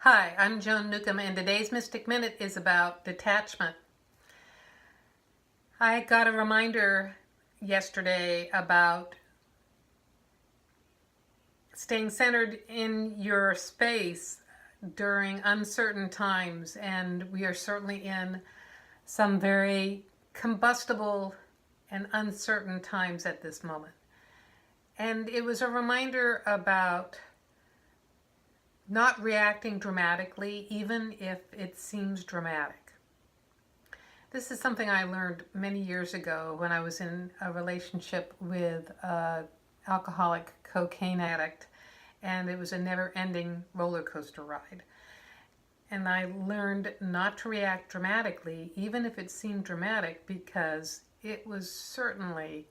Hi, I'm Joan Newcomb, and today's Mystic Minute is about detachment. I got a reminder yesterday about staying centered in your space during uncertain times, and we are certainly in some very combustible and uncertain times at this moment. And it was a reminder about not reacting dramatically, even if it seems dramatic. This is something I learned many years ago when I was in a relationship with an alcoholic cocaine addict, and it was a never-ending roller coaster ride. And I learned not to react dramatically, even if it seemed dramatic, because it was certainly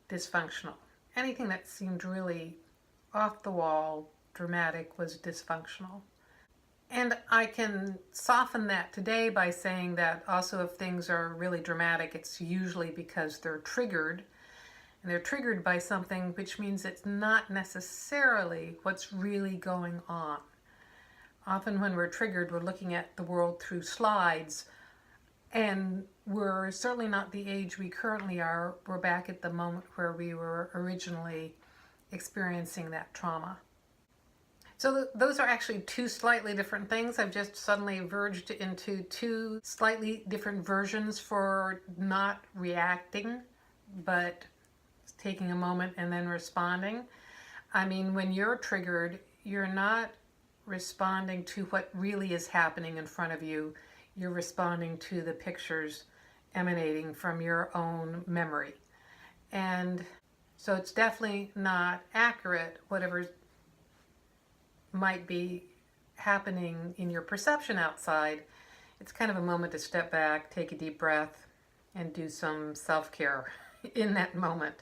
dysfunctional. Anything that seemed really off the wall, dramatic, was dysfunctional. And I can soften that today by saying that also if things are really dramatic, it's usually because they're triggered. And they're triggered by something, which means it's not necessarily what's really going on. Often when we're triggered, we're looking at the world through slides, and we're certainly not the age we currently are. We're back at the moment where we were originally experiencing that trauma. So those are actually two slightly different things. I've just suddenly verged into two slightly different versions for not reacting, but taking a moment and then responding. I mean, when you're triggered, you're not responding to what really is happening in front of you. You're responding to the pictures emanating from your own memory. And so it's definitely not accurate, whatever might be happening in your perception outside. It's kind of a moment to step back, take a deep breath, and do some self-care in that moment.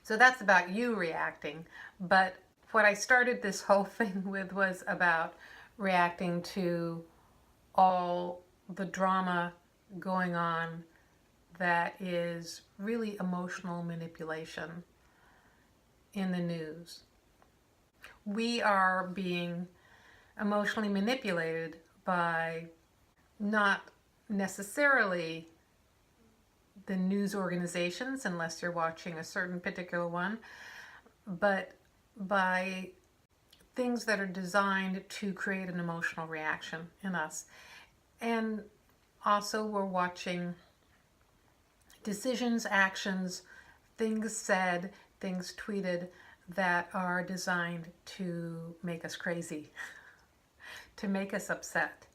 So that's about you reacting. But what I started this whole thing with was about reacting to all the drama going on that is really emotional manipulation in the news. We are being emotionally manipulated by not necessarily the news organizations, unless you're watching a certain particular one, but by things that are designed to create an emotional reaction in us. And also we're watching decisions, actions, things said, things tweeted that are designed to make us crazy, to make us upset.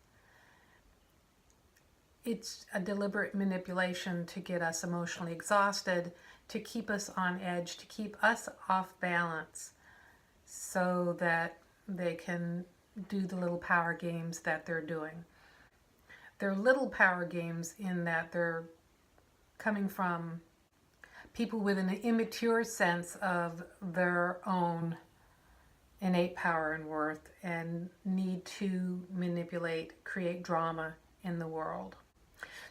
It's a deliberate manipulation to get us emotionally exhausted, to keep us on edge, to keep us off balance, so that they can do the little power games that they're doing. They're little power games in that they're coming from people with an immature sense of their own innate power and worth and need to manipulate, create drama in the world.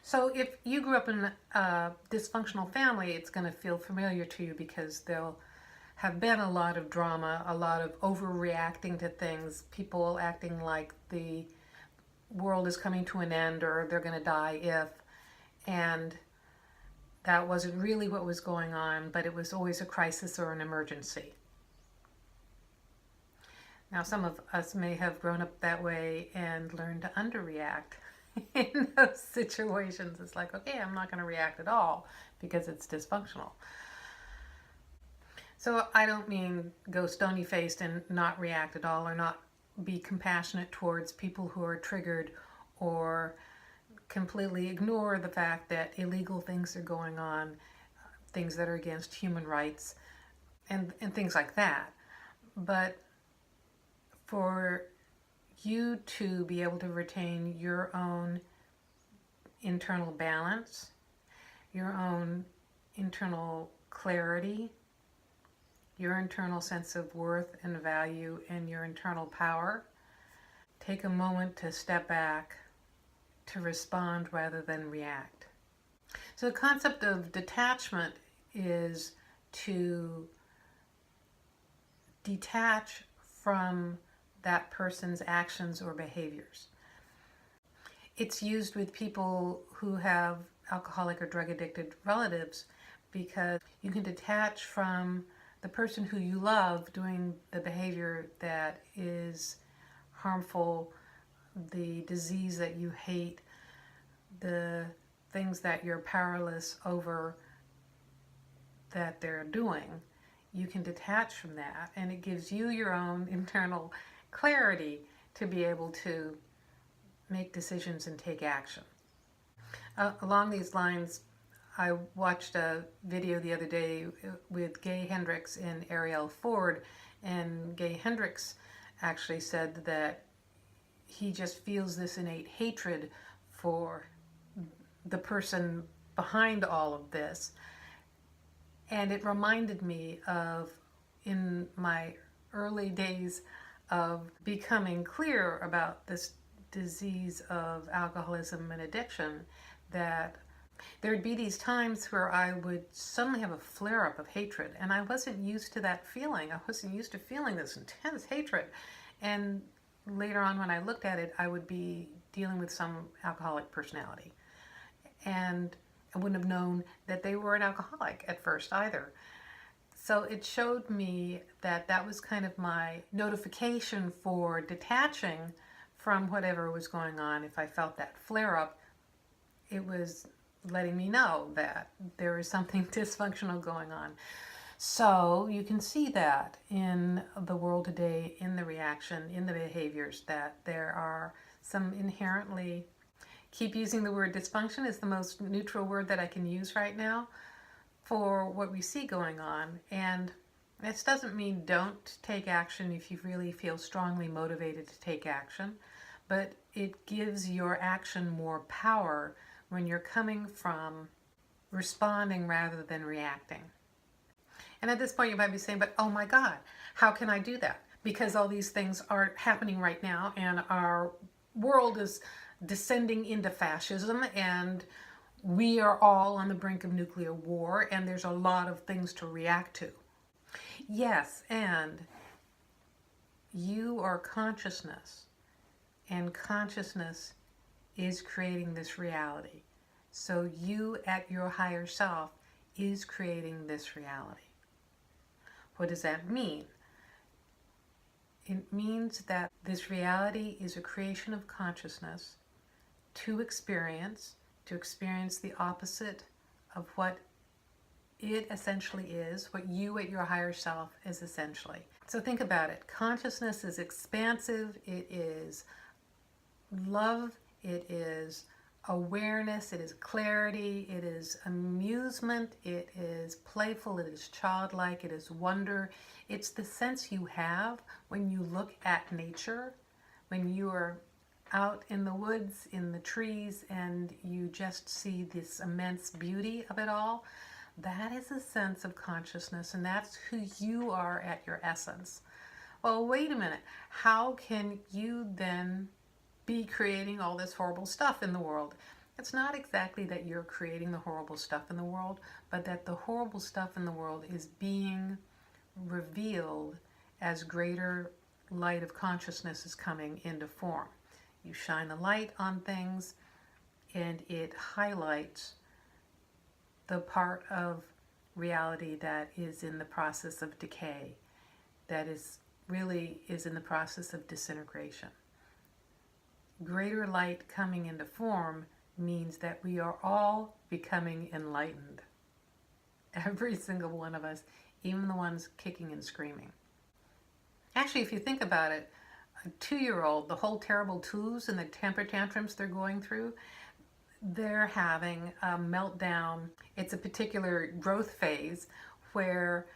So if you grew up in a dysfunctional family, it's going to feel familiar to you because there'll have been a lot of drama, a lot of overreacting to things, people acting like the world is coming to an end or they're going to die if, and that wasn't really what was going on, but it was always a crisis or an emergency. Now, some of us may have grown up that way and learned to underreact in those situations. It's like, okay, I'm not going to react at all because it's dysfunctional. So I don't mean go stony-faced and not react at all, or not be compassionate towards people who are triggered, or completely ignore the fact that illegal things are going on, things that are against human rights, and things like that. But for you to be able to retain your own internal balance, your own internal clarity, your internal sense of worth and value, and your internal power, take a moment to step back, to respond rather than react. So the concept of detachment is to detach from that person's actions or behaviors. It's used with people who have alcoholic or drug addicted relatives because you can detach from the person who you love doing the behavior that is harmful, the disease that you hate, the things that you're powerless over that they're doing. You can detach from that, and it gives you your own internal clarity to be able to make decisions and take action. Along these lines, I watched a video the other day with Gay Hendricks and Ariel Ford, and Gay Hendricks actually said that he just feels this innate hatred for the person behind all of this. And it reminded me of, in my early days of becoming clear about this disease of alcoholism and addiction, that there'd be these times where I would suddenly have a flare-up of hatred, and I wasn't used to that feeling. I wasn't used to feeling this intense hatred. And later on, when I looked at it, I would be dealing with some alcoholic personality. And I wouldn't have known that they were an alcoholic at first either. So it showed me that that was kind of my notification for detaching from whatever was going on. If I felt that flare-up, it was letting me know that there is something dysfunctional going on. So you can see that in the world today, in the reaction, in the behaviors, that there are some inherently, keep using the word dysfunction is the most neutral word that I can use right now for what we see going on. And this doesn't mean don't take action if you really feel strongly motivated to take action, but it gives your action more power when you're coming from responding rather than reacting. And at this point you might be saying, but oh my God, how can I do that? Because all these things are happening right now, and our world is descending into fascism, and we are all on the brink of nuclear war, and there's a lot of things to react to. Yes, and you are consciousness, and consciousness is creating this reality. So you at your higher self is creating this reality. What does that mean? It means that this reality is a creation of consciousness to experience the opposite of what it essentially is, what you at your higher self is essentially. So think about it. Consciousness is expansive, it is love, it is awareness, it is clarity, it is amusement, it is playful, it is childlike, it is wonder. It's the sense you have when you look at nature, when you are out in the woods, in the trees, and you just see this immense beauty of it all. That is a sense of consciousness, and that's who you are at your essence. Well, wait a minute. How can you then be creating all this horrible stuff in the world? It's not exactly that you're creating the horrible stuff in the world, but that the horrible stuff in the world is being revealed as greater light of consciousness is coming into form. You shine the light on things, and it highlights the part of reality that is in the process of decay, that is in the process of disintegration. Greater light coming into form means that we are all becoming enlightened. Every single one of us, even the ones kicking and screaming. Actually, if you think about it, a 2-year-old, the whole terrible twos and the temper tantrums they're going through, they're having a meltdown. It's a particular growth phase where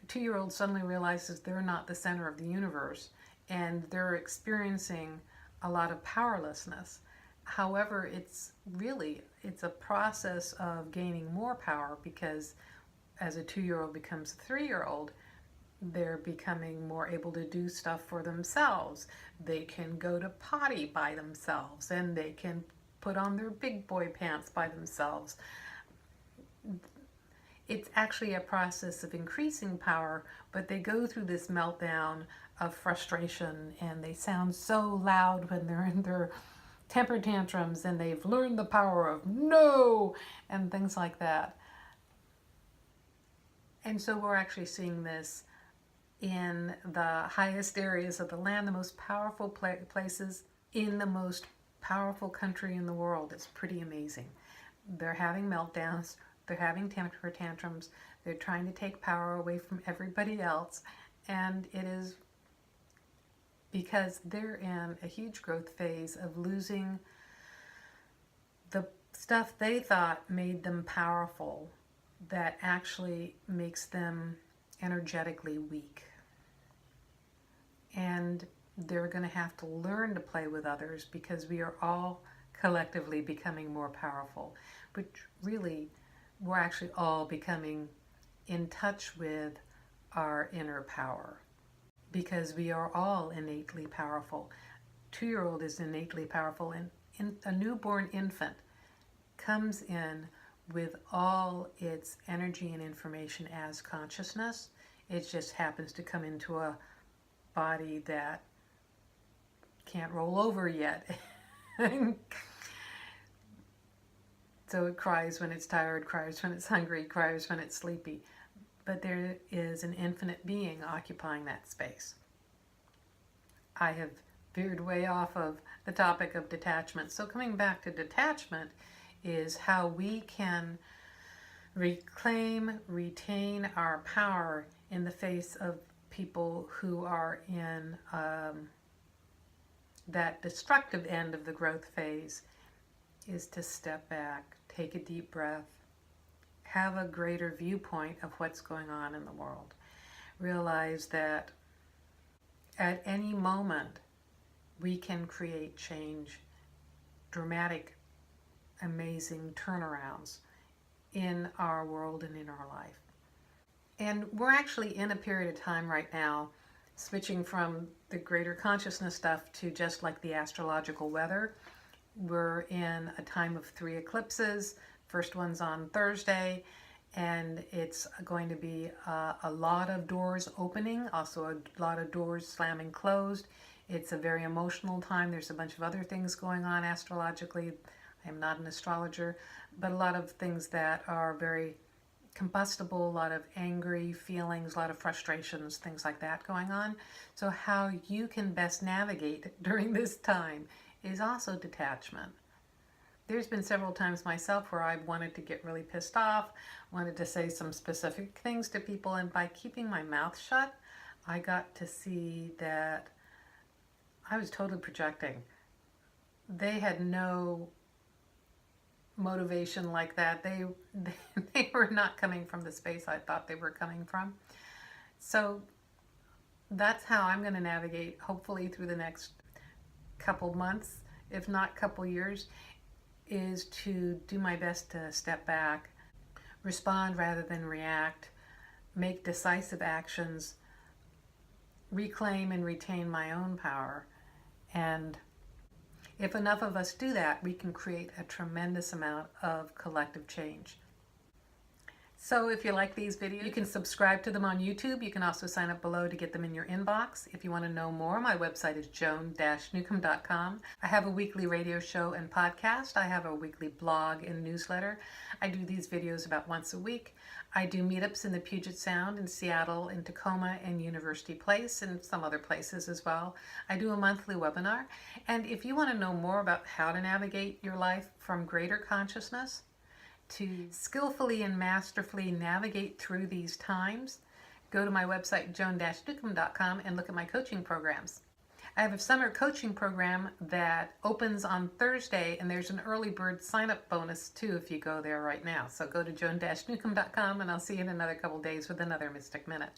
a 2-year-old suddenly realizes they're not the center of the universe, and they're experiencing a lot of powerlessness. However, it's a process of gaining more power, because as a 2-year-old becomes a 3-year-old, they're becoming more able to do stuff for themselves. They can go to potty by themselves, and they can put on their big boy pants by themselves. It's actually a process of increasing power, but they go through this meltdown of frustration, and they sound so loud when they're in their temper tantrums, and they've learned the power of no and things like that. And so we're actually seeing this in the highest areas of the land, the most powerful places in the most powerful country in the world. It's pretty amazing. They're having meltdowns, they're having temper tantrums, they're trying to take power away from everybody else, and it is because they're in a huge growth phase of losing the stuff they thought made them powerful that actually makes them energetically weak. And they're going to have to learn to play with others because we are all collectively becoming more powerful. But really, we're actually all becoming in touch with our inner power because we are all innately powerful. 2-year-old is innately powerful, and a newborn infant comes in with all its energy and information as consciousness. It just happens to come into a body that can't roll over yet. So it cries when it's tired, cries when it's hungry, cries when it's sleepy. But there is an infinite being occupying that space. I have veered way off of the topic of detachment. So coming back to detachment is how we can reclaim, retain our power in the face of people who are in that destructive end of the growth phase, is to step back, take a deep breath, have a greater viewpoint of what's going on in the world. Realize that at any moment we can create change, dramatic, amazing turnarounds in our world and in our life. And we're actually in a period of time right now, switching from the greater consciousness stuff to just like the astrological weather. We're in a time of 3 eclipses. First one's on Thursday, and it's going to be a lot of doors opening, also a lot of doors slamming closed. It's a very emotional time. There's a bunch of other things going on astrologically. I am not an astrologer, but a lot of things that are very combustible, a lot of angry feelings, a lot of frustrations, things like that going on. So how you can best navigate during this time is also detachment. There's been several times myself where I wanted to get really pissed off, wanted to say some specific things to people, and by keeping my mouth shut, I got to see that I was totally projecting. They had no motivation like that. They were not coming from the space I thought they were coming from. So that's how I'm going to navigate, hopefully through the next couple months, if not couple years, is to do my best to step back, respond rather than react, make decisive actions, reclaim and retain my own power. And if enough of us do that, we can create a tremendous amount of collective change. So if you like these videos, you can subscribe to them on YouTube. You can also sign up below to get them in your inbox. If you want to know more, my website is joan-newcomb.com. I have a weekly radio show and podcast. I have a weekly blog and newsletter. I do these videos about once a week. I do meetups in the Puget Sound, in Seattle, in Tacoma, and University Place, and some other places as well. I do a monthly webinar. And if you want to know more about how to navigate your life from greater consciousness, to skillfully and masterfully navigate through these times, go to my website, joan-newcomb.com, and look at my coaching programs. I have a summer coaching program that opens on Thursday, and there's an early bird sign-up bonus too if you go there right now. So go to joan-newcomb.com, and I'll see you in another couple days with another Mystic Minute.